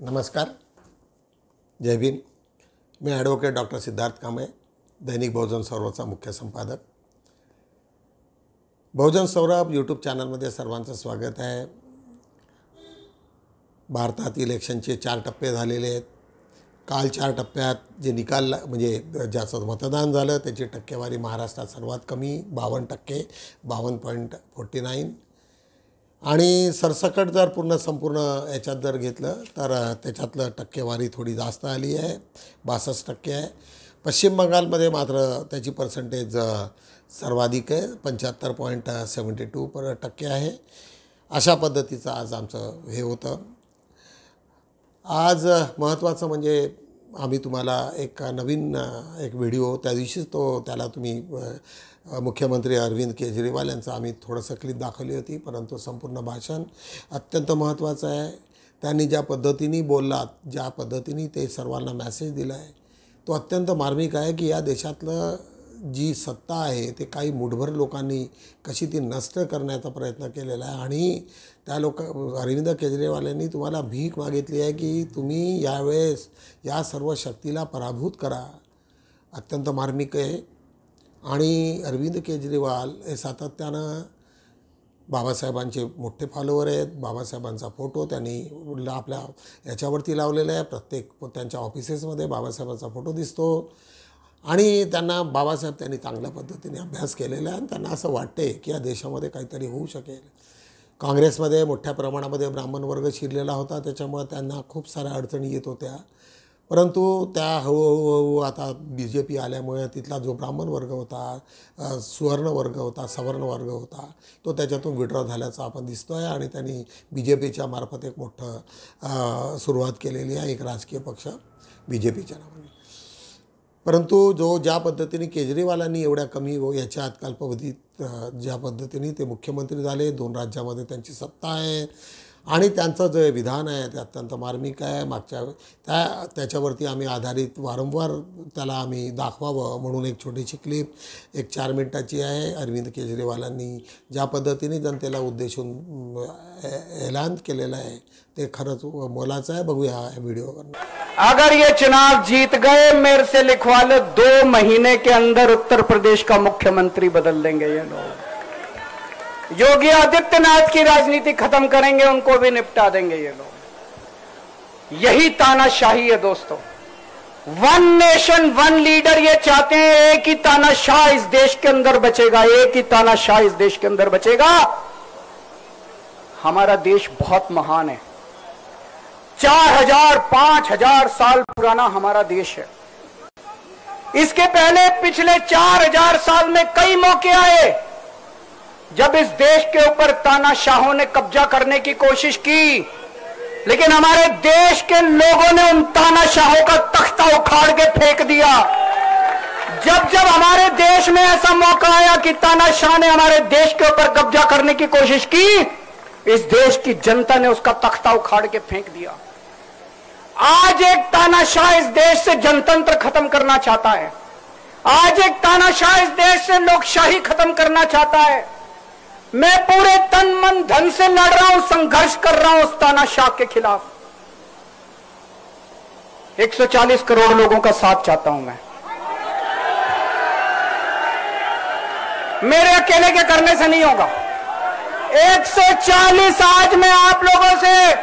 नमस्कार, जय भीम। मैं advocate doctor Siddharth Kamble, दैनिक बहुजन सौरभचा मुख्य संपादक। बहुजन सौरभ यूट्यूब चॅनलमध्ये सर्वांचं स्वागत आहे। भारतात इलेक्शनचे 4 टप्पे झालेले आहेत। काल 4 टप्प्यात जे निकाल म्हणजे ज्याचं मतदान झालं त्याची टक्केवारी महाराष्ट्रात सर्वात कमी 52%, 52.49, आणि सरसकट जर संपूर्ण याच्यात जर घेतलं तर त्याच्यातलं टक्केवारी थोडी जास्त आली आहे, 62% आहे। पश्चिम बंगालमध्ये मात्र त्याची पर्सेंटेज सर्वाधिक आहे, 75.72% आहे। अशा पद्धतीचं आज आमचं हे होतं। आज महत्त्वाचं म्हणजे आम्ही तुम्हाला एक नवीन व्हिडिओ त्या दिवशीच त्याला तुम्ही मुख्यमंत्री अरविंद केजरीवाल यांचं आम्ही थोडंसं क्लिप दाखवली होती, परंतु संपूर्ण भाषण अत्यंत महत्त्वाचं आहे। त्यांनी ज्या पद्धतीने बोललात, ज्या पद्धतीने ते सर्वांना मेसेज दिला आहे तो अत्यंत मार्मिक आहे की या देशातलं जी सत्ता आहे ते काही मुठभर लोकांनी कशी ती नष्ट करण्याचा प्रयत्न केलेला आहे। आणि त्या अरविंद केजरीवाल यांनी तुम्हाला भीक मागितली आहे की तुम्ही यावेळेस या सर्व शक्तीला पराभूत करा। अत्यंत मार्मिक आहे। आणि अरविंद केजरीवाल हे सातत्यानं बाबासाहेबांचे मोठे फॉलोवर आहेत। बाबासाहेबांचा फोटो त्यांनी आपल्या याच्यावरती लावलेला आहे। प्रत्येक त्यांच्या ऑफिसेसमध्ये बाबासाहेबांचा फोटो दिसतो आणि त्यांनी चांगल्या पद्धतीने अभ्यास केलेला आहे आणि त्यांना असं वाटते की या देशामध्ये काहीतरी होऊ शकेल। काँग्रेसमध्ये मोठ्या प्रमाणामध्ये ब्राह्मण वर्ग शिरलेला होता, त्याच्यामुळे त्यांना खूप साऱ्या अडचणी येत होत्या, परंतु त्या हळूहळू आता BJP आल्यामुळे तिथला जो ब्राह्मण वर्ग होता, सुवर्ण वर्ग होता, सवर्ण वर्ग होता, तो त्याच्यातून विड्रॉ झाल्याचा आपण दिसतो आहे। आणि त्यांनी BJPच्या मार्फत एक मोठं सुरुवात केलेली आहे, एक राजकीय पक्ष BJPच्या नावाने। परंतु ज्या पद्धतीने केजरीवालांनी एवढ्या कमी याच्या आत कालावधीत ज्या पद्धतीने ते मुख्यमंत्री झाले, 2 राज्यामध्ये त्यांची सत्ता आहे आणि त्यांचं जे विधान आहे ते अत्यंत मार्मिक आहे। त्याच्यावरती आम्ही आधारित वारंवार त्याला आम्ही दाखवावं म्हणून एक छोटीशी क्लिप 4 मिनिटाची आहे। अरविंद केजरीवालांनी ज्या पद्धतीने जनतेला उद्देशून ऐलान केलेला आहे ते खरंच मोलाचं आहे। बघूया व्हिडिओवर। अगर ये चुनाव जीत गए, मेरे से लिखवा लो, 2 महीने के अंदर उत्तर प्रदेश का मुख्यमंत्री बदल देंगे ये लोग। योगी आदित्यनाथ की राजनीति खत्म करेंगे, उनको भी निपटा देंगे ये लोग। यही तानाशाही है दोस्तों। 1 नेशन 1 लीडर ये चाहते हैं। एक ही तानाशाह इस देश के अंदर बचेगा, एक ही तानाशाह इस देश के अंदर बचेगा। हमारा देश बहुत महान है। 4000 5000 साल पुराना हमारा देश है। इसके पहले पिछले 4000 साल में कई मौके आए जब इस देश के ऊपर तानाशाहों ने कब्जा करने की कोशिश की, लेकिन हमारे देश के लोगों ने उन तानाशाहों का तख्ता उखाड़ के फेंक दिया। जब जब हमारे देश में ऐसा मौका आया कि तानाशाह ने हमारे देश के ऊपर कब्जा करने की कोशिश की, इस देश की जनता ने उसका तख्ता उखाड़ के फेंक दिया। आज एक तानाशाह इस देश से जनतंत्र खत्म करना चाहता है। आज एक तानाशाह इस देश से लोकशाही खत्म करना चाहता है। मैं पूरे तन मन धन से लड़ रहा हूं, संघर्ष कर रहा हूं उस तानाशाह के खिलाफ। 140 करोड़ लोगों का साथ चाहता हूं मैं। मेरे अकेले के करने से नहीं होगा। 140 आज मैं आप लोगों से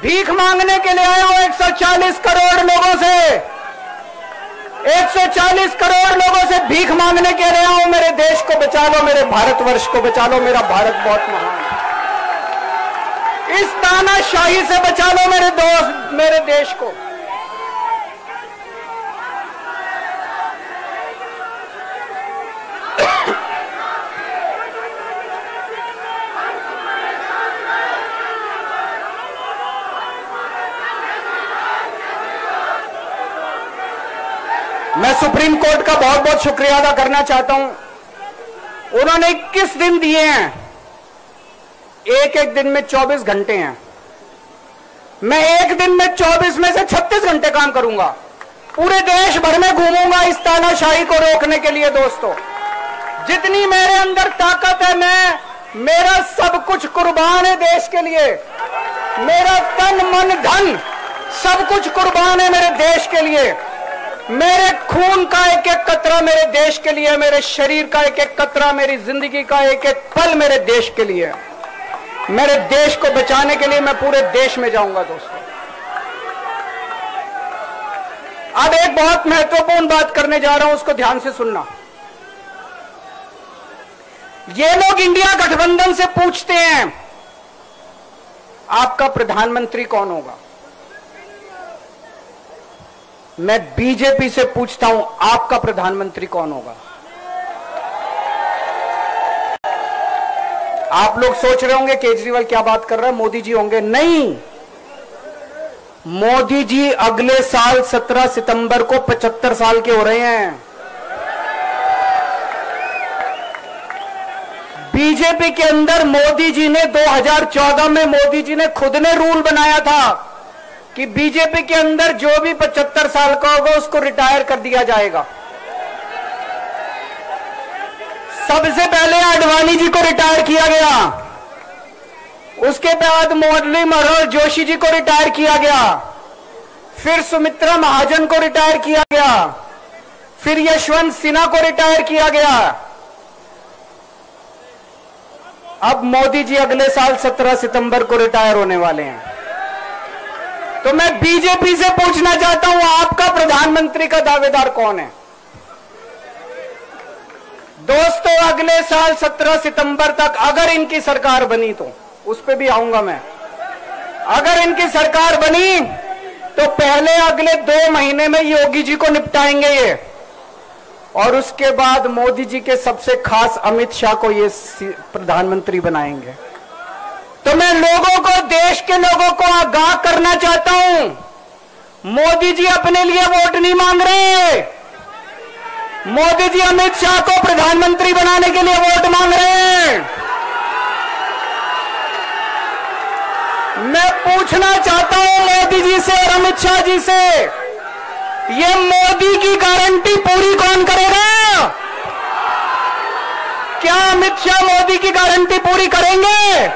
भीख मांगने के लिए आया हूं। 140 करोड़ लोगों से 140 करोड़ लोगों से भीख मांगने के लिए आया हूं। मेरे देश को बचा लो, मेरे भारतवर्ष को बचा लो। मेरा भारत बहुत महान है। इस तानाशाही से बचा लो मेरे दोस्त, मेरे देश को। मैं सुप्रीम कोर्ट का बहुत बहुत शुक्रिया अदा करना चाहता हूं। उन्होंने 21 दिन दिए हैं, एक दिन में 24 घंटे हैं। मैं एक दिन में 24 में से 36 घंटे काम करूंगा। पूरे देश भर में घूमूंगा इस तानाशाही को रोकने के लिए। दोस्तों, जितनी मेरे अंदर ताकत है, मेरा सब कुछ कुर्बान है देश के लिए। मेरा तन मन धन सब कुछ कुर्बान है मेरे देश के लिए। मेरे खून का एक एक कतरा मेरे देश के लिए, मेरे शरीर का एक एक कतरा, मेरी जिंदगी का एक एक पल मेरे देश के लिए। मेरे देश को बचाने के लिए मैं पूरे देश में जाऊंगा दोस्तों। अब एक बहुत महत्वपूर्ण बात करने जा रहा हूं, उसको ध्यान से सुनना। ये लोग इंडिया गठबंधन से पूछते हैं आपका प्रधानमंत्री कौन होगा। मैं बीजेपी से पूछता हूं आपका प्रधानमंत्री कौन होगा। आप लोग सोच रहे होंगे केजरीवाल क्या बात कर रहा है, मोदी जी होंगे। नहीं, मोदी जी अगले साल 17 सितंबर को 75 साल के हो रहे हैं। बीजेपी के अंदर मोदी जी ने 2014 में मोदी जी ने खुद ने रूल बनाया था कि बीजेपी के अंदर जो भी 75 साल का होगा उसको रिटायर कर दिया जाएगा। सबसे पहले आडवाणी जी को रिटायर किया गया, उसके बाद मुरली मनोहर जोशी जी को रिटायर किया गया, फिर सुमित्रा महाजन को रिटायर किया गया, फिर यशवंत सिन्हा को रिटायर किया गया। अब मोदी जी अगले साल 17 सितंबर को रिटायर होने वाले हैं। तो मैं बीजेपी से पूछना चाहता हूं आपका प्रधानमंत्री का दावेदार कौन है। दोस्तों, अगले साल 17 सितंबर तक अगर इनकी सरकार बनी, तो उस पर भी आऊंगा मैं, अगर इनकी सरकार बनी तो पहले अगले 2 महीने में योगी जी को निपटाएंगे ये, और उसके बाद मोदी जी के सबसे खास अमित शाह को ये प्रधानमंत्री बनाएंगे। तो मैं लोगों को, देश के लोगों को आगाह करना चाहता हूं, मोदी जी अपने लिए वोट नहीं मांग रहे। मोदी जी अमित शाह को प्रधानमंत्री बनाने के लिए वोट मांग रहे हैं। मैं पूछना चाहता हूं मोदी जी से और अमित शाह जी से, ये मोदी की गारंटी पूरी कौन करेगा? क्या अमित शाह मोदी की गारंटी पूरी करेंगे?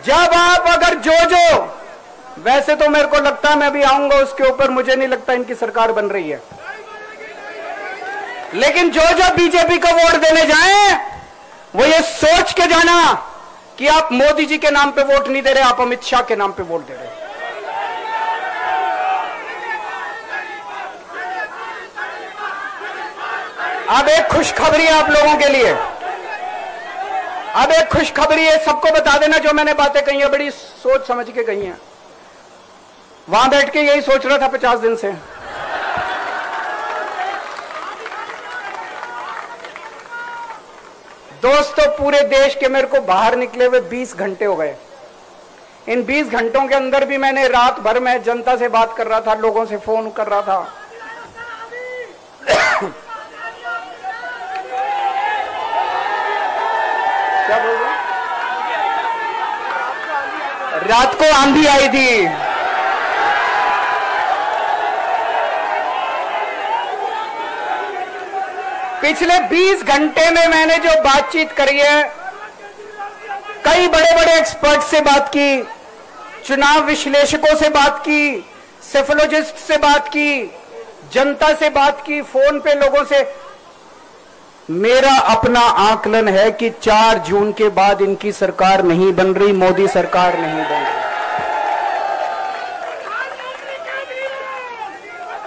जब आप अगर जो वैसे तो मेरे को लगता है, मैं भी आऊंगा उसके ऊपर, मुझे नहीं लगता इनकी सरकार बन रही है, लेकिन जो बीजेपी को वोट देने जाएं वो ये सोच के जाना कि आप मोदी जी के नाम पे वोट नहीं दे रहे, आप अमित शाह के नाम पे वोट दे रहे। अब एक खुशखबरी है आप लोगों के लिए, अब एक खुशखबरी है, सबको बता देना जो मैंने बातें कही है बड़ी सोच समझ के कही हैं। वहां बैठ के यही सोच रहा था 50 दिन से। दोस्तों, पूरे देश के मेरे को बाहर निकले हुए 20 घंटे हो गए। इन 20 घंटों के अंदर भी मैंने रात भर में जनता से बात कर रहा था, लोगों से फोन कर रहा था। क्या बोल रहे? रात को आंधी आई थी। पिछले 20 घंटे में मैंने जो बातचीत करी है, कई बड़े बड़े एक्सपर्ट से बात की, चुनाव विश्लेषकों से बात की, सेफोलॉजिस्ट से बात की, जनता से बात की, फोन पे लोगों से। मेरा अपना आकलन है कि 4 जून के बाद इनकी सरकार नहीं बन रही, मोदी सरकार नहीं बन रही।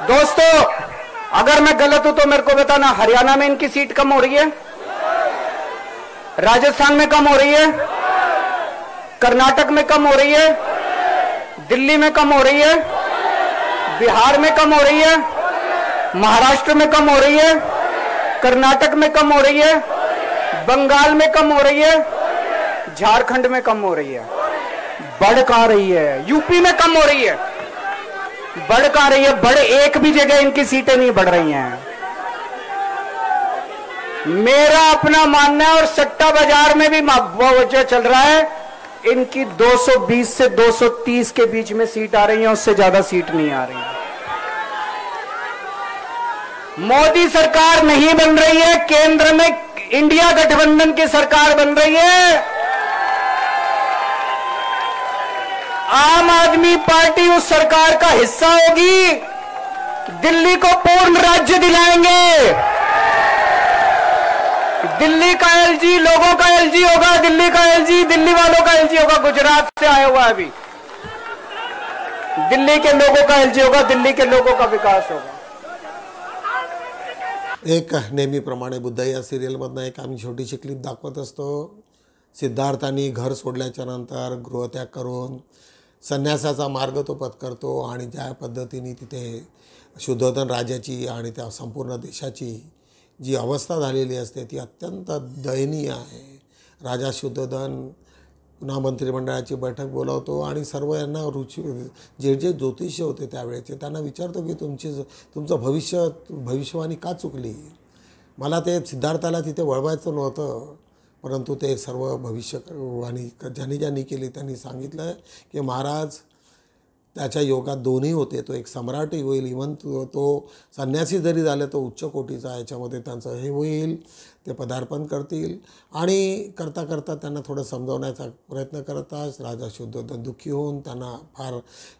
दोस्तों, अगर मैं गलत हूं तो मेरे को बताना। हरियाणा में इनकी सीट कम हो रही है, राजस्थान में कम हो रही है, कर्नाटक में कम हो रही है, दिल्ली में कम हो रही है, बिहार में कम हो रही है, महाराष्ट्र में कम हो रही है, कर्नाटक में कम हो रही है, बंगाल में कम हो रही है, झारखंड में कम हो रही है। बढ़ कहां रही है? यूपी में कम हो रही है, बढ़ कहां रही है? बड़े एक भी जगह इनकी सीटें नहीं बढ़ रही हैं। मेरा अपना मानना है, और सट्टा बाजार में भी वजह चल रहा है, इनकी 220 से 230 के बीच में सीट आ रही है, उससे ज्यादा सीट नहीं आ रही है। मोदी सरकार नहीं बन रही है, केंद्र में इंडिया गठबंधन की सरकार बन रही है। आम आदमी पार्टी उस सरकार का हिस्सा होगी, दिल्ली को पूर्ण राज्य दिलाएंगे। दिल्ली का एलजी लोगों का एलजी होगा, दिल्ली का एलजी दिल्ली वालों का एलजी होगा। गुजरात से आया हुआ है अभी, दिल्ली के लोगों का एलजी होगा, दिल्ली के लोगों का विकास होगा। एक नेहमीप्रमाणे बुद्ध या सिरियलमधनं एक आम्ही छोटीशी क्लिप दाखवत असतो। सिद्धार्थांनी घर सोडल्याच्या नंतर गृहत्याग करून संन्यासाचा मार्ग तो पत्करतो आणि ज्या पद्धतीने तिथे शुद्धोधन राजाची आणि त्या संपूर्ण देशाची जी अवस्था झालेली असते ती अत्यंत दयनीय आहे। राजा शुद्धोधन पुन्हा मंत्रिमंडळाची बैठक बोलावतो आणि सर्व यांना जे ज्योतिषी होते त्यावेळेचे त्यांना विचारतो की तुमचं भविष्यवाणी का चुकली। मला ते सिद्धार्थाला तिथे वळवायचं नव्हतं, परंतु ते सर्व भविष्यवाणी ज्यांनी केली त्यांनी सांगितलं की महाराज त्याच्या योगात दोन्ही होते, तो एक सम्राटही होईल, इव्हन तो संन्यासी जरी झाला तो उच्च कोटीचा याच्यामध्ये त्यांचं हे होईल, ते पदार्पण करतील। आणि करता करता त्यांना थोडं समजावण्याचा प्रयत्न करताच राजा शुद्धोधन दुःखी होऊन त्यांना फार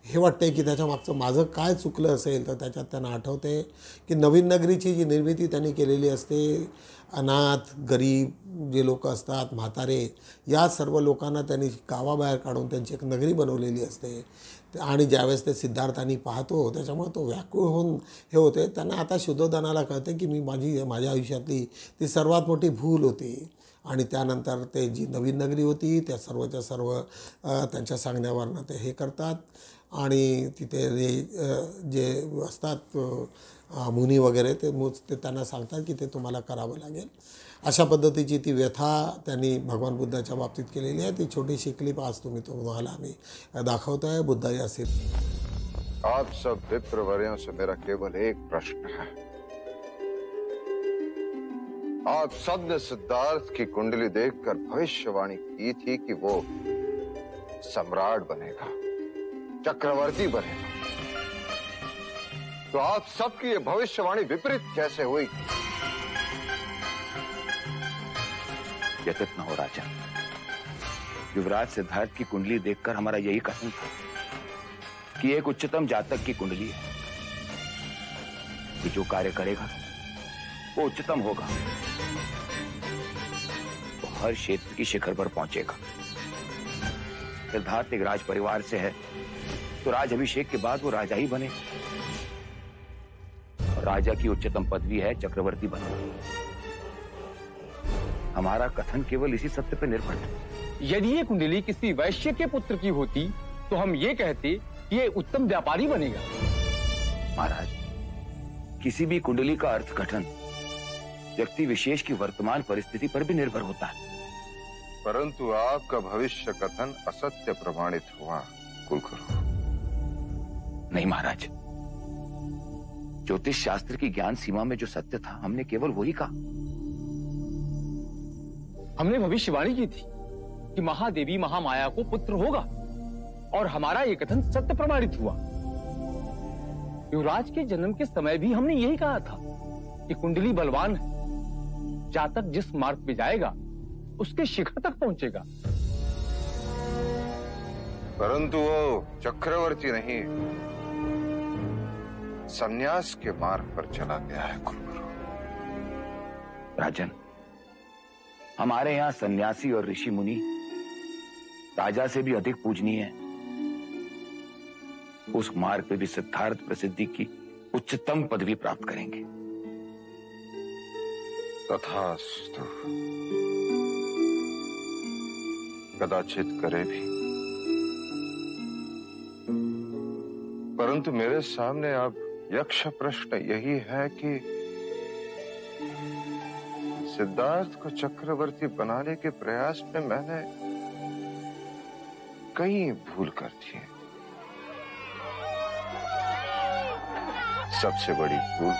हे वाटते की त्याच्या मागचं माझं काय चुकलं असेल। तर त्याच्यात त्यांना आठवते की नवीन नगरीची जी निर्मिती त्यांनी केलेली असते, अनाथ गरीब जे लोक असतात म्हातारे या सर्व लोकांना त्यांनी गावाबाहेर काढून त्यांची एक नगरी बनवलेली असते। आणि ज्यावेळेस ते सिद्धार्थांनी पाहतो त्याच्यामुळे तो व्याकुळ होऊन हे होते। त्यांना आता शुद्धोधनाला कळते की मी माझ्या आयुष्यातली ती सर्वात मोठी भूल होती। आणि त्यानंतर ते जी नवीन नगरी होती त्या सर्वच्या सर्व त्यांच्या सांगण्यावरनं ते हे करतात आणि तिथे जे असतात मुनी वगैरे ते त्यांना सांगतात की ते तुम्हाला करावं लागेल। अशा पद्धतीची ती व्यथा त्यांनी भगवान बुद्धाच्या बाबतीत केलेली आहे। ती छोटीशी क्लिप आज तुम्हाला आम्ही दाखवतो आहे बुद्ध या सिरियल। आप सब विप्रवर्यों से मेरा केवल एक प्रश्न है। आप सब ने सिद्धार्थ की कुंडली देखकर भविष्यवाणी की थी कि वो सम्राट बनेगा, चक्रवर्ती बनेगा। तो आप सबकी ये भविष्यवाणी विपरीत कैसे हुई? यकृत न हो राजा। युवराज सिद्धार्थ की कुंडली देखकर हमारा यही कथन था कि एक उच्चतम जातक की कुंडली है कि जो कार्य करेगा वो उच्चतम होगा, वो हर क्षेत्र की शिखर पर पहुंचेगा। सिद्धार्थ एक राज परिवार से है तो राज अभिषेक के बाद वो राजा ही बने। राजा की उच्चतम पदवी है चक्रवर्ती बनना। हमारा कथन केवल इसी सत्य पर निर्भर था। यदि ये कुंडली किसी वैश्य के पुत्र की होती तो हम ये कहते कि ये उत्तम व्यापारी बनेगा। महाराज, किसी भी कुंडली का अर्थघटन व्यक्ति विशेष की वर्तमान परिस्थिति पर भी निर्भर होता है। परंतु आपका भविष्य कथन असत्य प्रमाणित हुआ कुलगुरु। नहीं महाराज, ज्योतिष शास्त्र की ज्ञान सीमा में जो सत्य था हमने केवल वही कहा। हमने भविष्यवाणी की थी कि महादेवी महामाया को पुत्र होगा और हमारा ये कथन सत्य प्रमाणित हुआ। युवराज के जन्म के समय भी हमने यही कहा था कि कुंडली बलवान है, जातक जिस मार्ग पे जाएगा उसके शिखर तक पहुंचेगा। परंतु वो चक्रवर्ती नहीं, संन्यास के मार्ग पर चला गया है कुलगुरु। राजन, हमारे यहाँ सन्यासी और ऋषि मुनि राजा से भी अधिक पूजनीय है। उस मार्ग पे भी सिद्धार्थ प्रसिद्धि की उच्चतम पदवी प्राप्त करेंगे। तथास्तु, कदाचित करे भी। परंतु मेरे सामने अब यक्ष प्रश्न यही है कि सिद्धार्थ को चक्रवर्ती बनाने के प्रयास में मैंने कई भूल कर दी है। सबसे बड़ी भूल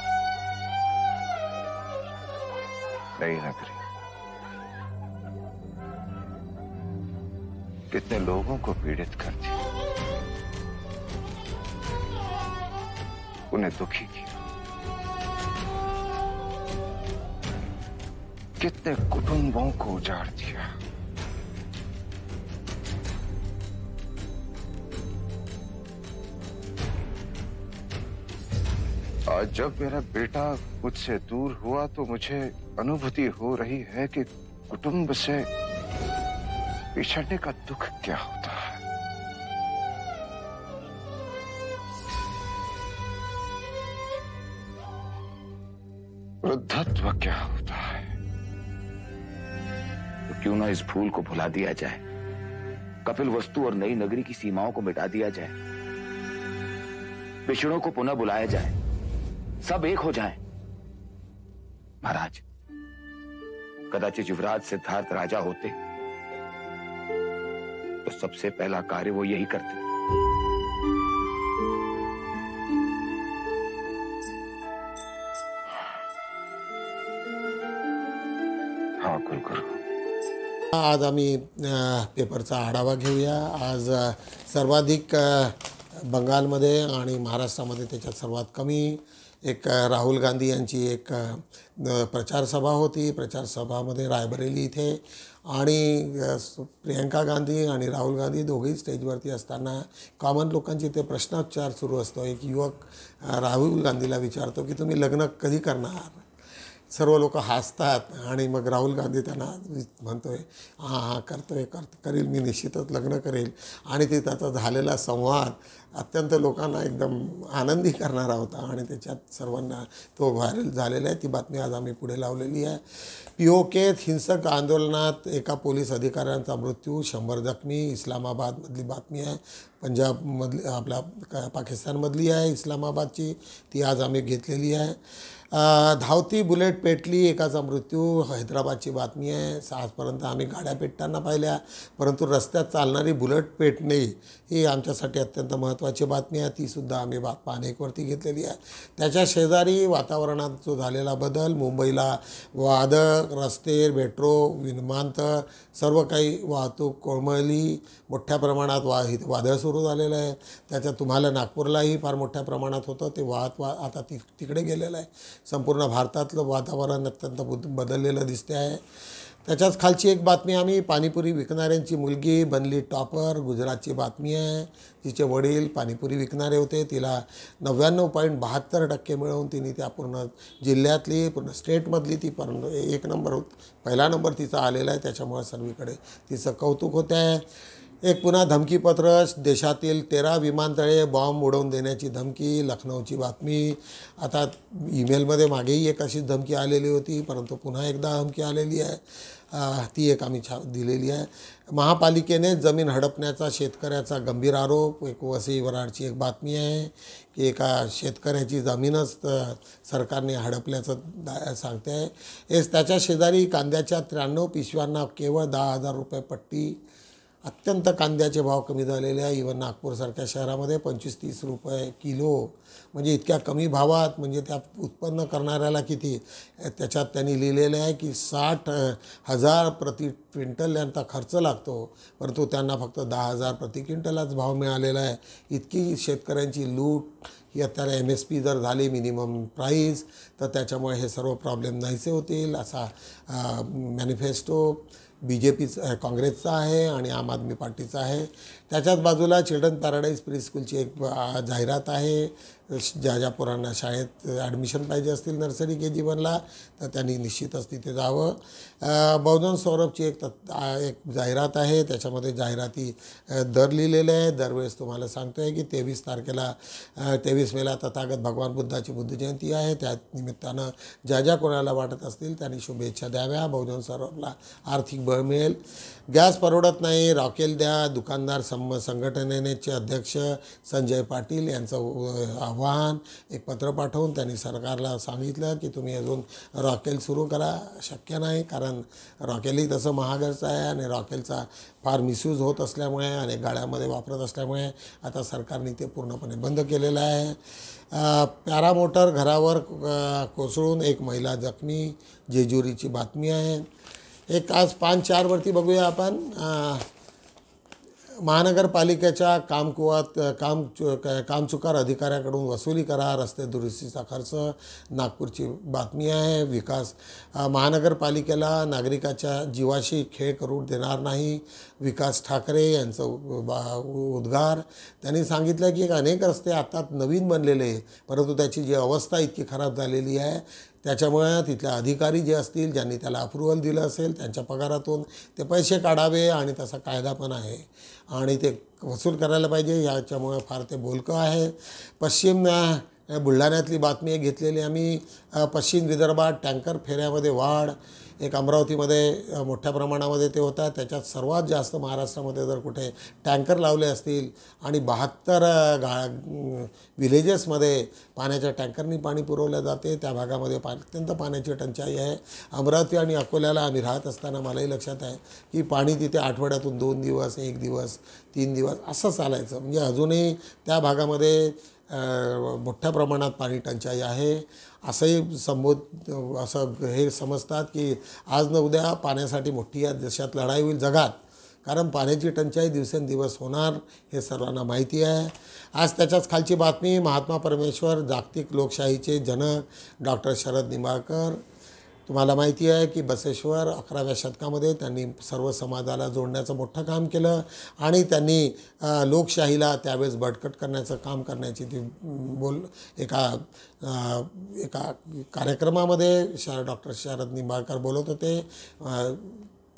नई नगरी। कितने लोगों को पीड़ित कर दिया, उन्हें दुखी किया। कितने कुटुंबों को उजाड़ दिया। आज जब मेरा बेटा मुझसे दूर हुआ तो मुझे अनुभूति हो रही है कि कुटुंब से बिछड़ने का दुख क्या होता है। वृद्धत्व क्या होता है। तो क्यों ना इस भूल को भुला दिया जाए, कपिल वस्तु और नई नगरी की सीमाओं को मिटा दिया जाए, पिछड़ों को पुनः बुलाया जाए, सब एक हो जाएं। महाराज, कदाचित युवराज सिद्धार्थ राजा होते तो सबसे पहला कार्य वो यही करते। हाँ कुलगुरू, आज आम्ही पेपरचा आढावा घेऊया। आज सर्वाधिक बंगालमध्ये आणि महाराष्ट्रामध्ये त्याच्यात सर्वात कमी एक राहुल गांधी यांची एक प्रचार सभा होती। प्रचार सभामध्ये रायबरेली इथे आणि प्रियंका गांधी आणि राहुल गांधी दोघेही स्टेजवरती असताना कॉमन लोकांची ते प्रश्नोच्चार सुरू असतो। एक युवक राहुल गांधीला विचारतो की तुम्ही लग्न कधी करणार। सर्व लोक हसतात आणि मग राहुल गांधी त्यांना म्हणतोय हां करील मी, निश्चितच लग्न करेल। आणि ते त्याचा झालेला संवाद अत्यंत लोकांना एकदम आनंदी करणारा होता आणि त्याच्यात सर्वांना तो व्हायरल झालेला आहे। ती बातमी आज आम्ही पुढे लावलेली आहे। पीओकेत हिंसक आंदोलनात एका पोलीस अधिकाऱ्यांचा मृत्यू, 100 जखमी। इस्लामाबादमधली बातमी आहे, पंजाबमधली आपल्या पाकिस्तानमधली आहे इस्लामाबादची, ती आज आम्ही घेतलेली आहे। धावती बुलेट पेटली, एकाचा मृत्यू, हैदराबादची बातमी आहे। आजपर्यंत आम्ही गाड्या पेटताना पाहिल्या, परंतु रस्त्यात चालणारी बुलेट पेटणे ही आमच्यासाठी अत्यंत महत्त्वाची बातमी आहे। तीसुद्धा आम्ही पानेकवरती घेतलेली आहे। त्याच्या शेजारी वातावरणात जो झालेला बदल, मुंबईला वादळ, रस्ते, मेट्रो, विमानतळ सर्व काही वाहतूक कोळमळली, मोठ्या प्रमाणात वादळ सुरू झालेलं आहे। त्याच्यात तुम्हाला नागपूरलाही फार मोठ्या प्रमाणात होतं, ते आता तिकडे गेलेलं आहे। संपूर्ण भारतातलं वातावरण अत्यंत बदललेलं दिसते आहे। त्याच्याच खालची एक बातमी आम्ही, पाणीपुरी विकणाऱ्यांची मुलगी बनली टॉपर, गुजरातची बातमी आहे। तिचे वडील पाणीपुरी विकणारे होते, तिला 99.72% मिळवून तिने त्या पूर्ण जिल्ह्यातली, पूर्ण स्टेटमधली ती एक नंबर पहिला नंबर तिचा आलेला आहे। त्याच्यामुळे सर्वीकडे तिचं कौतुक होतं आहे। एक पुन्हा धमकीपत्र, देशातील 13 विमानतळे बॉम्ब उडवून देण्याची धमकी, लखनौची बातमी। आता ईमेलमध्ये मागेही एक अशीच धमकी आलेली होती, परंतु पुन्हा एकदा धमकी आलेली आहे, ती एक आम्ही दिलेली आहे। महापालिकेने जमीन हडपण्याचा शेतकऱ्याचा गंभीर आरोप, एक वसई वराडची एक बातमी आहे की एका शेतकऱ्याची जमीनच सरकारने हडपल्याचं सांगते आहे। त्याच्या शेजारी कांद्याच्या 93 पिशव्यांना केवळ 10,000 रुपये पट्टी। अत्यंत कांद्याचे भाव कमी झालेले आहे। इवन नागपूरसारख्या शहरामध्ये 25-30 रुपये किलो, म्हणजे इतक्या कमी भावात, म्हणजे त्या उत्पन्न करणाऱ्याला किती, त्याच्यात त्यांनी लिहिलेलं आहे की 60,000 प्रति क्विंटल यांचा खर्च लागतो, परंतु त्यांना फक्त 10,000 प्रति क्विंटलच भाव मिळालेला आहे। इतकी शेतकऱ्यांची लूट ही आता MSP जर झाली, मिनिमम प्राईस, तर त्याच्यामुळे हे सर्व प्रॉब्लेम नाहीसे होतील असा मॅनिफेस्टो BJP काँग्रेसचा आहे आणि आम आदमी पार्टीचा आहे। त्याच्याच बाजूला चिल्ड्रन पॅराडाईज प्री स्कूलची एक जाहिरात आहे। ज्या पोरांना शाळेत ॲडमिशन पाहिजे असतील नर्सरी KG1ला तर त्यांनी निश्चितच तिथे जावं। बहुजन सौरभची एक जाहिरात आहे, त्याच्यामध्ये जाहिराती दर लिहिलेले आहे। दरवेळेस तुम्हाला सांगतो आहे की 23 मेला तथागत भगवान बुद्धाची बुद्धजयंती आहे, त्या निमित्तानं ज्या कोणाला वाटत असतील त्यांनी शुभेच्छा द्याव्या। बहुजन सौरभला आर्थिक बळ मिळेल। गॅस परवडत नाही, रॉकेल द्या। दुकानदार संघटनेचे अध्यक्ष संजय पाटील यांचं आव्हान, एक पत्र पाठवून त्यांनी सरकारला सांगितलं की तुम्ही अजून रॉकेल सुरू करा। शक्य नाही, कारण रॉकेलही तसं महागच आहे आणि रॉकेलचा फार मिसयूज होत असल्यामुळे अनेक गाड्यांमध्ये वापरत असल्यामुळे आता सरकारने ते पूर्णपणे बंद केलेलं आहे। पॅरामोटर घरावर कोसळून एक महिला जखमी, जेजुरीची बातमी आहे। एक आज 5-4 वरती बघूया आपण। महानगरपालिकेच्या कामचुकार अधिकाऱ्याकडून वसुली करा, रस्ते दुरुस्तीचा खर्च. नागपूरची बातमी आहे. विकास महानगरपालिकेला नागरिकाच्या जीवाशी खेळ करू देणार नाही, विकास ठाकरे यांचं उद्गार. त्यांनी सांगितलं की अनेक रस्ते आता नवीन बनलेले, परंतु त्याची जी अवस्था इतकी खराब झालेली आहे त्याच्यामुळे तिथले अधिकारी जे असतील, ज्यांनी त्याला अप्रुव्हल दिलं असेल, त्यांच्या पगारातून ते पैसे काढावे आणि तसा कायदा पण आहे आणि ते वसूल करायला पाहिजे. याच्यामुळे फार ते बोलकं आहे. पश्चिम बुलढाण्यातली बातमी घेतलेली आम्ही. पश्चिम विदर्भात टँकर फेऱ्यामध्ये वाढ. एक अमरावतीमध्ये मोठ्या प्रमाणामध्ये ते होतात. त्याच्यात सर्वात जास्त महाराष्ट्रामध्ये जर कुठे टँकर लावले असतील आणि 72 विलेजेसमध्ये पाण्याच्या टँकरनी पाणी पुरवलं जाते, त्या भागामध्ये अत्यंत पाण्याची टंचाई आहे. अमरावती आणि अकोल्याला आम्ही राहत असताना मलाही लक्षात आहे की पाणी तिथे आठवड्यातून 2 दिवस, 1 दिवस, 3 दिवस असं चालायचं. म्हणजे अजूनही त्या भागामध्ये मोठ्या प्रमाणात पाणी टंचाई आहे असंही असं हे समजतात की आज न उद्या पाण्यासाठी मोठी या देशात लढाई होईल जगात, कारण पाण्याची टंचाई दिवसेंदिवस होणार हे सर्वांना माहिती आहे. आज त्याच्याच खालची बातमी. महात्मा परमेश्वर जागतिक लोकशाहीचे जनक डॉक्टर शरद निंबाळकर. तुम्हाला माहिती आहे की बसवेश्वर 11व्या शतकामध्ये त्यांनी सर्व समाजाला जोडण्याचं मोठं काम केलं आणि त्यांनी लोकशाहीला त्यावेळेस बळकट करण्याचं काम करण्याची ती एका कार्यक्रमामध्ये डॉक्टर शरद निंबाळकर बोलत होते.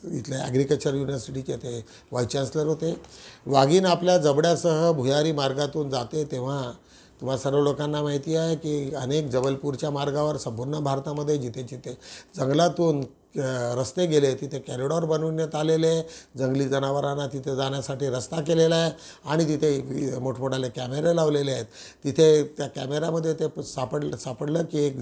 इथल्या ॲग्रिकल्चर युनिव्हर्सिटीचे ते व्हाईस चान्सलर होते. वाघीण आपल्या जबड्यासह भुयारी मार्गातून जाते तेव्हा तुम्हा सर्व लोकांना माहिती आहे की अनेक जबलपूरच्या मार्गावर संपूर्ण भारतामध्ये जिथे जिथे जंगलातून रस्ते गेले तिथे कॉरिडॉर बनवण्यात आलेले, जंगली जनावरांना तिथे जाण्यासाठी रस्ता केलेला आहे आणि तिथे मोठमोठाले कॅमेरे लावलेले आहेत. तिथे त्या कॅमेऱ्यामध्ये ते सापडलं की एक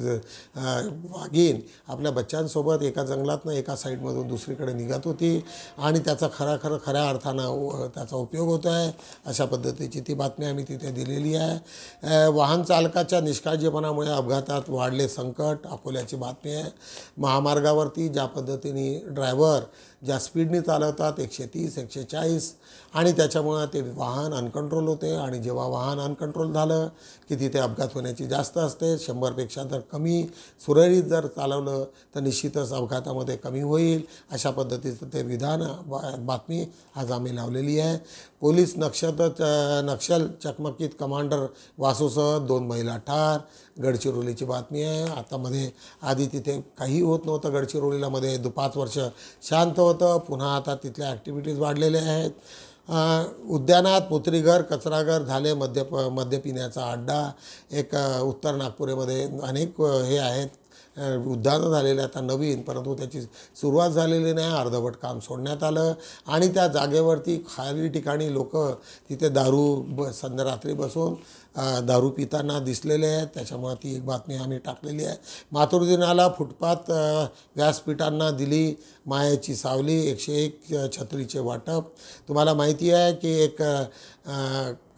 वाघीण आपल्या बच्चांसोबत एका जंगलातनं एका साईडमधून दुसरीकडे निघत होती आणि त्याचा खऱ्या अर्थानं त्याचा उपयोग होतो आहे. अशा पद्धतीची ती बातमी आम्ही तिथे दिलेली आहे. वाहन चालकाच्या निष्काळजीपणामुळे अपघातात वाढले संकट. अकोल्याची बातमी आहे. महामार्गावरती ज्या पद्धतीने ड्रायव्हर ज्या स्पीडने चालवतात 130, 140 आणि त्याच्यामुळं ते वाहन अनकंट्रोल होते आणि जेव्हा वाहन अनकंट्रोल झालं की तिथे अपघात होण्याची जास्त असते. 100पेक्षा जर कमी सुरळीत जर चालवलं तर निश्चितच अपघातामध्ये कमी होईल. अशा पद्धतीचं ते बातमी आज आम्ही लावलेली आहे. पोलीस नक्षल चकमकीत कमांडर वासूसह 2 महिला ठार. गडचिरोलीची बातमी आहे. आधी तिथे काही होत नव्हतं. गडचिरोलीला मध्ये 5 वर्ष शांत होतं. पुन्हा आता तिथल्या ॲक्टिव्हिटीज वाढलेल्या आहेत. उद्यानात पुत्रीघर कचराघर झाले. मद्य पिण्याचा अड्डा. एक उत्तर नागपूरमध्ये अनेक हे आहेत उद्यानं झालेले आता नवीन, परंतु त्याची सुरुवात झालेली नाही. अर्धवट काम सोडण्यात आलं आणि त्या जागेवरती खाली ठिकाणी लोक तिथे संध्यारात्री बसून दारू पिताना दिसलेले आहेत. त्याच्यामुळे ती एक बातमी आम्ही टाकलेली आहे. मातृदिनाला फुटपाथ व्यासपीठांना दिली मायाची सावली. 101 छत्रीचे वाटप. तुम्हाला माहिती आहे की एक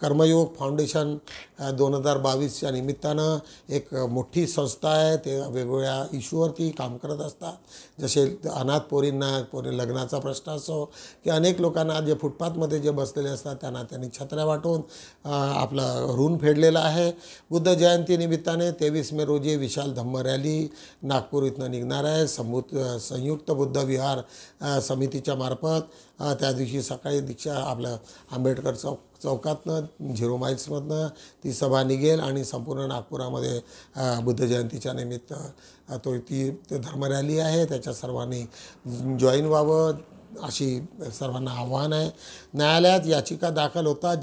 कर्मयोग फाउंडेशन 2022च्या निमित्तानं एक मोठी संस्था आहे. ते वेगवेगळ्या इश्यूवरती काम करत असतात. जसे अनाथ पोरींना लग्नाचा प्रश्न असो की अनेक लोकांना जे फुटपाथमध्ये जे बसलेले असतात त्यांनी छत्र्या वाटून आपलं ऋण फेडलेलं आहे. बुद्ध जयंती निमित्ताने 23 मे रोजी विशाल धम्म रॅली नागपूर इथनं निघणार आहे. संयुक्त बुद्ध विहार समितीच्या मार्फत त्या दिवशी सकाळी दीक्षा आपलं आंबेडकर चौकातनं 0 माईल्समधनं ती सभा निघेल आणि संपूर्ण नागपुरामध्ये बुद्ध जयंतीच्या निमित्त ती धर्म रॅली आहे. त्याच्या सर्वांनी जॉईन व्हावं अशी सर्वांना आव्हान आहे. न्यायालयात याचिका दाखल होतात.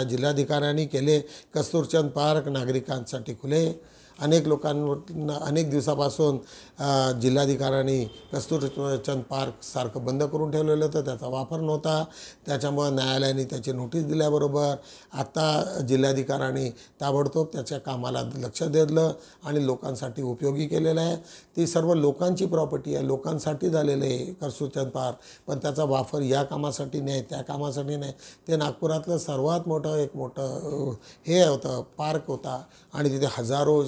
जिल्हाधिकाऱ्यांनी केले कस्तुरचंद पार्क नागरिकांसाठी खुले. अनेक लोकांना अनेक दिवसापासून जिल्हाधिकाऱ्यांनी कस्तुरचंद पार्क सारखं बंद करून ठेवलेलं होतं. त्याचा वापर नव्हता. त्याच्यामुळे न्यायालयाने त्याची नोटीस दिल्याबरोबर आता जिल्हाधिकाऱ्यांनी ताबडतोब त्याच्या कामाला लक्ष दिलं आणि लोकांसाठी उपयोगी केलेलं आहे. ती सर्व लोकांची प्रॉपर्टी आहे, लोकांसाठी झालेलं आहे कस्तुरचंद पार्क, पण त्याचा वापर या कामासाठी नाही, त्या कामासाठी नाही. ते नागपुरातलं सर्वात मोठं हे होतं, पार्क होता आणि तिथे हजारो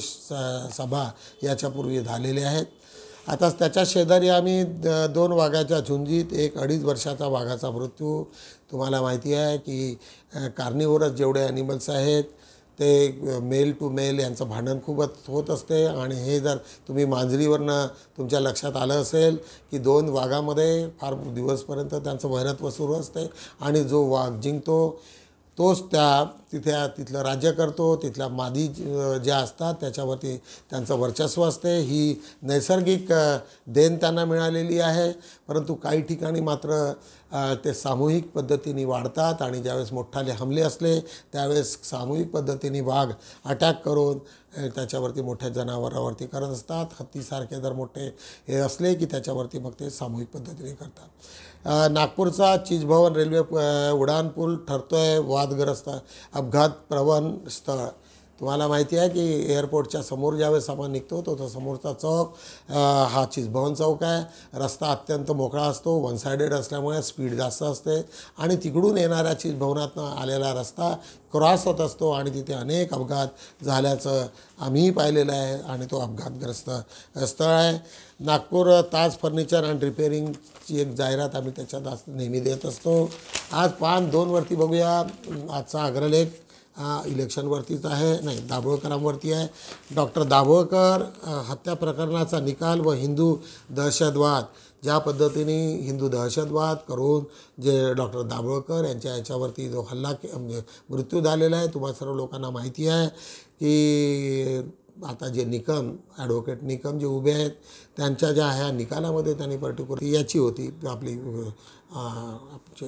सभा याच्यापूर्वी झालेल्या आहेत. आता त्याच्या शेजारी आम्ही 2 वाघाच्या झुंजीत 1-2.5 वर्षाचा वाघाचा मृत्यू. तुम्हाला माहिती आहे की कार्निव्होरस जेवढे ॲनिमल्स आहेत ते मेल टू मेल यांचं भांडण खूपच होत असते. आणि हे जर तुम्ही मांजरीवरनं तुमच्या लक्षात आलं असेल की 2 वाघामध्ये फार दिवसपर्यंत त्यांचं वैरत्व सुरू असते आणि जो वाघ जिंकतो तोच तिथलं राज्य करतो. तिथल्या मादी ज्या असतात त्याच्यावरती त्यांचं वर्चस्व असते. ही नैसर्गिक देण त्यांना मिळालेली आहे. परंतु काही ठिकाणी मात्र ते सामूहिक पद्धतीने वाढतात आणि ज्यावेळेस मोठाले हमले असले त्यावेळेस सामूहिक पद्धतीने वाघ अटॅक करून त्याच्यावरती मोठ्या जनावरावरती करत असतात. हत्तीसारखे जर मोठे हे असले की त्याच्यावरती मग ते सामूहिक पद्धतीने करतात. नागपूरचा चिजभवन रेल्वे उड्डाणपूल ठरतो आहे वादग्रस्त अपघात प्रवण स्थळ. तुम्हाला माहिती आहे की एअरपोर्टच्या समोर ज्यावेळेस आपण निघतो तो समोरचा चौक हा चिजभवन चौक आहे. रस्ता अत्यंत मोकळा असतो, वन सायडेड असल्यामुळे स्पीड जास्त असते आणि तिकडून येणाऱ्या चिजभवनातनं आलेला रस्ता क्रॉस होत असतो आणि तिथे अनेक अपघात झाल्याचं आम्हीही पाहिलेलं आहे आणि तो अपघातग्रस्त स्थळ आहे. नागपूर ताज फर्निचर अँड रिपेअरिंगची एक जाहिरात आम्ही त्याच्यात नेहमी देत असतो. आज 5-2वरती बघूया. आजचा अग्रलेख इलेक्शनवरतीच आहे, नाही दाभोळकरांवरती आहे. डॉक्टर दाभोळकर हत्या प्रकरणाचा निकाल व हिंदू दहशतवाद. ज्या पद्धतीने हिंदू दहशतवाद करून जे डॉक्टर दाभोळकर याच्यावरती जो हल्ला म्हणजे मृत्यू झालेला आहे. तुम्हा सर्व लोकांना माहिती आहे की आता जे निकम ॲडव्होकेट निकम जे उभे आहेत त्यांच्या ज्या ह्या निकालामध्ये त्यांनी पर्टिक्युलर याची होती आपली आमचे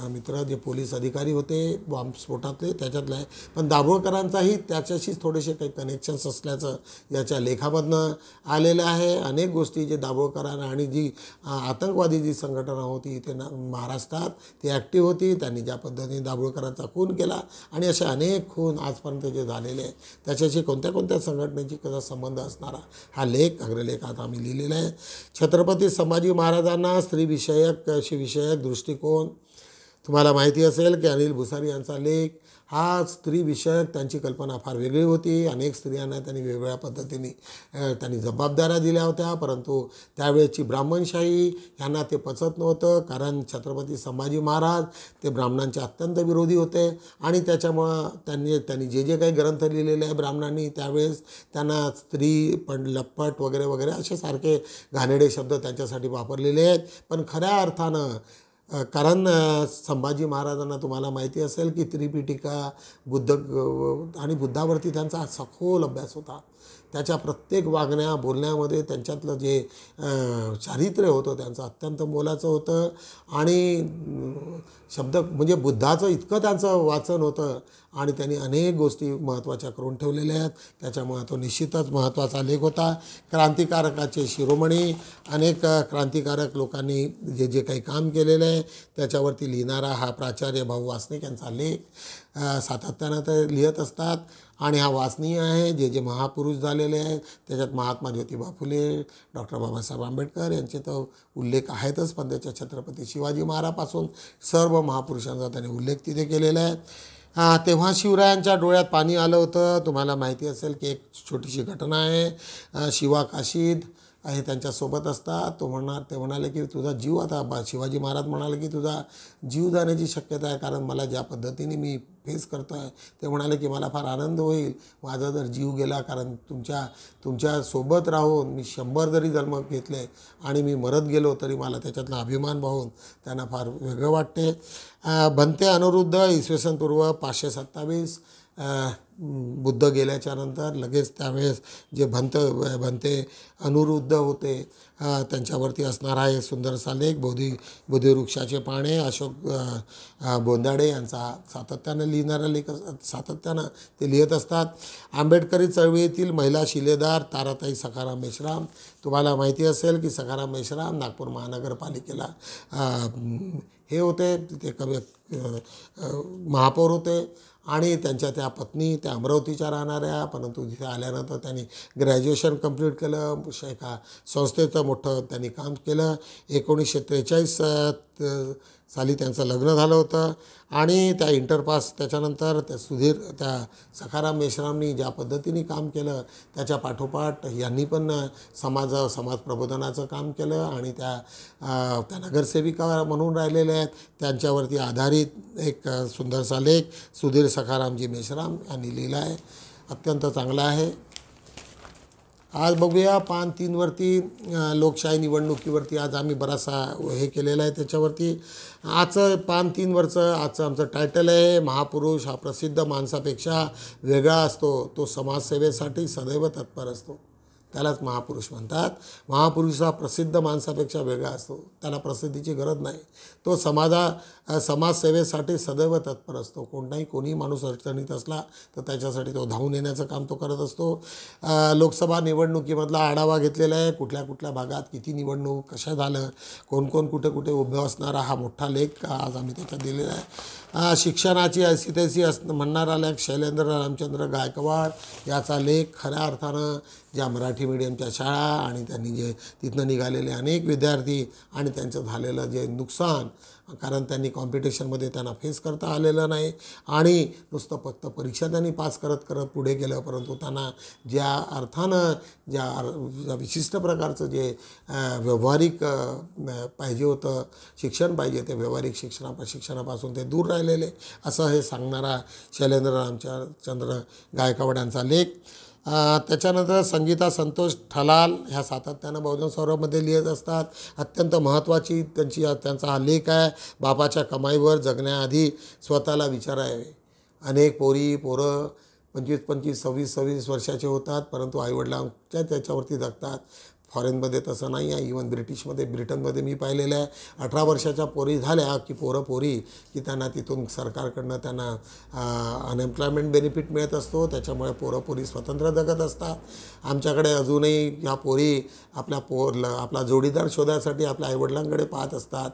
मित्र जे पोलीस अधिकारी होते बॉम्बस्फोटातले त्याच्यातलं आहे. पण दाभोळकरांचाही त्याच्याशीच थोडेसे काही कनेक्शन्स असल्याचं याच्या लेखामधनं आलेलं आहे. अनेक गोष्टी जे दाभोळकरांना आणि जी आतंकवादी जी संघटना होती ते महाराष्ट्रात ती ॲक्टिव्ह होती. त्यांनी ज्या पद्धतीने दाभोळकरांचा खून केला आणि असे अनेक खून आजपर्यंत जे झालेले आहे त्याच्याशी कोणत्या संघटनेची कसा संबंध असणारा हा लेख अग्रलेखात आम्ही लिहिलेला आहे. छत्रपती संभाजी महाराजांना स्त्रीविषयक दृष्टिकोन. तुम्हाला माहिती असेल की अनिल भुसारी यांचा लेख हा स्त्रीविषयक त्यांची कल्पना फार वेगळी होती. अनेक स्त्रियांना त्यांनी वेगवेगळ्या पद्धतीने त्यांनी जबाबदाऱ्या दिल्या होत्या. परंतु त्यावेळेची ब्राह्मणशाही ह्यांना ते पचत नव्हतं. कारण छत्रपती संभाजी महाराज ते ब्राह्मणांचे अत्यंत विरोधी होते आणि त्याच्यामुळं त्यांनी जे काही ग्रंथ लिहिलेले आहे ब्राह्मणांनी त्यावेळेस त्यांना स्त्री पण लप्पट वगैरे वगैरे असे सारखे घाणेरडे शब्द त्यांच्यासाठी वापरलेले आहेत. पण खऱ्या अर्थानं कारण संभाजी महाराजांना तुम्हाला माहिती असेल की त्रिपिटिका बुद्ध आणि बुद्धावरती त्यांचा सखोल अभ्यास होता. त्याच्या प्रत्येक वागण्या बोलण्यामध्ये त्यांच्यातलं जे चारित्र्य होतं त्यांचं अत्यंत मोलाचं होतं आणि शब्द म्हणजे बुद्धाचं इतकं त्यांचं वाचन होतं आणि त्यांनी अनेक गोष्टी महत्त्वाच्या करून ठेवलेल्या आहेत. त्याच्यामुळे तो निश्चितच महत्त्वाचा लेख होता. क्रांतिकारकाचे शिरोमणी अनेक क्रांतिकारक लोकांनी जे काही काम केलेलं आहे त्याच्यावरती लिहिणारा हा प्राचार्य भाऊ वासनिक यांचा लेख सातत्यानं ते लिहित असतात आणि हा वाचनीय आहे. जे महापुरुष झालेले आहेत त्याच्यात महात्मा ज्योतिबा फुले, डॉक्टर बाबासाहेब आंबेडकर यांचे तर उल्लेख आहेतच, पण त्याच्या छत्रपती शिवाजी महाराजांपासून सर्व महापुरुषांचा त्यांनी उल्लेख तिथे केलेला आहे. तेव्हा शिवरायांच्या डोळ्यात पाणी आलं होतं. तुम्हाला माहिती असेल की एक छोटीशी घटना आहे. शिवा काशीद हे त्यांच्यासोबत असतात. ते म्हणाले की तुझा जीव आता शिवाजी महाराज म्हणाले की तुझा जीव जाण्याची शक्यता आहे कारण मला ज्या पद्धतीने मी फेस करतो आहे. ते म्हणाले की मला फार आनंद होईल माझा जर जीव गेला कारण तुमच्या सोबत राहून मी 100 जरी जन्म घेतले आणि मी मरत गेलो तरी मला त्याच्यातला अभिमान पाहून त्यांना फार वेगळं वाटते. भंते अनिरुद्ध इसवी पूर्व 527 बुद्ध गेल्याच्या नंतर लगेच त्यावेळेस जे भंते अनिरुद्ध होते त्यांच्यावरती असणारा हे सुंदरसा लेख बोधिवृक्षाचे पाने अशोक बोंदाडे यांचा सातत्यानं लिहिणारा लेख सातत्यानं ते लिहित असतात. आंबेडकरी चळवळीतील महिला शिलेदार ताराताई सखाराम मेश्राम. तुम्हाला माहिती असेल की सखाराम मेश्राम नागपूर महानगरपालिकेला हे होते, ते महापौर होते आणि त्यांच्या त्या पत्नी त्या अमरावतीच्या राहणाऱ्या, परंतु तिथे आल्यानंतर त्यांनी ग्रॅज्युएशन कंप्लीट केलं. एका संस्थेचं मोठं त्यांनी काम केलं. 1943 साली त्यांचं लग्न झालं होतं आणि त्या इंटरपास त्याच्यानंतर त्या सखाराम मेश्रामनी ज्या पद्धतीने काम केलं त्याच्या पाठोपाठ यांनी पण समाज प्रबोधनाचं काम केलं आणि त्या नगरसेविका म्हणून राहिलेल्या आहेत. त्यांच्यावरती आधारित एक सुंदरसा लेख सुधीर सखारामजी मेश्राम यांनी लिहिला आहे. अत्यंत चांगला आहे. आज बघूया पान 3 वरती लोकशाही निवडणुकीवरती आज आम्ही बराचसा हे केलेलं आहे. त्याच्यावरती आजचं पान 3 वरचं आजचं आमचं टायटल आहे, महापुरुष हा प्रसिद्ध माणसापेक्षा वेगळा असतो, तो समाजसेवेसाठी सदैव तत्पर असतो. त्यालाच महापुरुष म्हणतात. महापुरुष हा प्रसिद्ध माणसापेक्षा वेगळा असतो, त्याला प्रसिद्धीची गरज नाही. तो समाजसेवेसाठी सदैव तत्पर असतो. कोणी माणूस अडचणीत असला तर त्याच्यासाठी तो धावून येण्याचं काम तो करत असतो. लोकसभा निवडणुकीमधला आढावा घेतलेला आहे. कुठल्या भागात किती निवडणूक कशा झालं, कोण कुठे उभं असणारा हा मोठा लेख आज आम्ही त्याच्यात दिलेला आहे. शिक्षणाची ऐसी म्हणणारा लेख शैलेंद्र रामचंद्र गायकवाड याचा लेख खऱ्या अर्थानं ज्या मराठी मीडियमच्या शाळा आणि त्यांनी जे तिथनं निघालेले अनेक विद्यार्थी आणि त्यांचं झालेलं जे नुकसान, कारण त्यांनी कॉम्पिटिशनमध्ये त्यांना फेस करता आलेलं नाही आणि नुसतं फक्त परीक्षा त्यांनी पास करत पुढे गेलं, परंतु त्यांना ज्या अर्थानं ज्या विशिष्ट प्रकारचं जे व्यावहारिक पाहिजे होतं शिक्षण पाहिजे ते व्यावहारिक शिक्षणापासून ते दूर राहिलेले असं हे सांगणारा शैलेंद्र रामचंद्र गायकवाड यांचा लेख. त्याच्यानंतर संगीता संतोष ठलाल ह्या सातत्यानं बहुजन सौरभमध्ये लिहित असतात. अत्यंत महत्त्वाची त्यांचा हा लेख आहे. बापाच्या कमाईवर जगण्याआधी स्वतःला विचारावे. अनेक पोरं 25-26, 26-26 वर्षाचे होतात, परंतु आईवडिलांच्या त्याच्यावरती जगतात. फॉरेनमध्ये तसं नाही आहे. इवन ब्रिटनमध्ये मी पाहिलेलं आहे. 18 वर्षाच्या पोरी झाल्या की पोरी की त्यांना तिथून सरकारकडनं त्यांना अनएम्प्लॉयमेंट बेनिफिट मिळत असतो. त्याच्यामुळे पोरी स्वतंत्र जगत असतात. आमच्याकडे अजूनही ह्या पोरी आपला जोडीदार शोधायसाठी आपल्या आईवडिलांकडे पाहत असतात.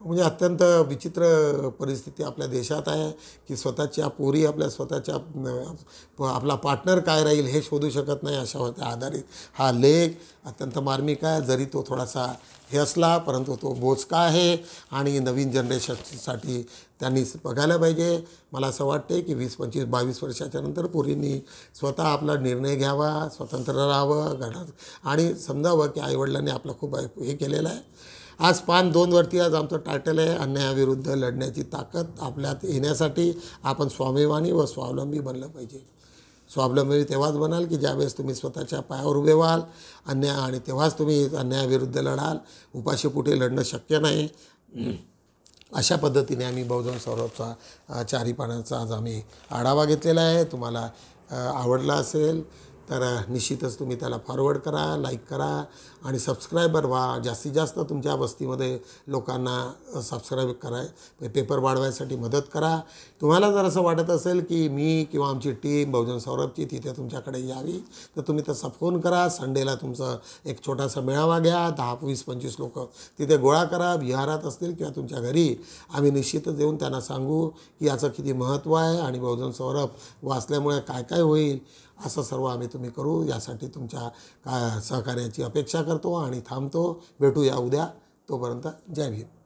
म्हणजे अत्यंत विचित्र परिस्थिती आपल्या देशात आहे की स्वतःच्या पोरी आपला पार्टनर काय राहील हे शोधू शकत नाही. अशावर आधारित हा लेख अत्यंत मार्मिक आहे. जरी तो थोडासा हे असला परंतु तो बोचका आहे आणि नवीन जनरेशनसाठी त्यांनी बघायला पाहिजे. मला असं वाटते की 20, 25, 22 वर्षाच्या नंतर पोरींनी स्वतः आपला निर्णय घ्यावा, स्वतंत्र राहावं आणि समजावं की आईवडिलांनी आपलं खूप हे केलेलं आहे. आज पान 2 वरती आज आमचं टायटल आहे, अन्यायाविरुद्ध लढण्याची ताकद आपल्यात येण्यासाठी आपण स्वाभिमानी व स्वावलंबी बनलं पाहिजे. स्वावलंबी तेव्हाच बनाल की ज्यावेळेस तुम्ही स्वतःच्या पायावर उभे व्हाल आणि तेव्हाच तुम्ही अन्यायाविरुद्ध लढाल. उपाशीपोटी लढणं शक्य नाही. अशा पद्धतीने आम्ही बहुजन सौरभचा 4 पानांचा आज आम्ही आढावा घेतलेला आहे. तुम्हाला आवडला असेल तर निश्चितच तुम्ही त्याला फॉरवर्ड करा, लाईक करा आणि सबस्क्रायबर व्हा. जास्तीत जास्त तुमच्या वस्तीमध्ये लोकांना सबस्क्राईब पेपर वाढवायसाठी मदत करा. तुम्हाला जर असं वाटत असेल की मी किंवा आमची टीम बहुजन सौरभची तिथे तुमच्याकडे यावी तर तुम्ही तसा फोन करा. संडेला तुमचं एक छोटासा मेळावा घ्या. 10, 20, 25 लोक तिथे गोळा करा. विहारात असतील किंवा तुमच्या घरी. आम्ही निश्चितच येऊन त्यांना सांगू की याचं किती महत्त्व आहे आणि बहुजन सौरभ वाचल्यामुळे काय होईल असं सर्व आम्ही तुम्ही करू. यासाठी तुमच्या सहकार्याची अपेक्षा करतो आणि थांबतो. भेटूया उद्या. तोपर्यंत जय भीम.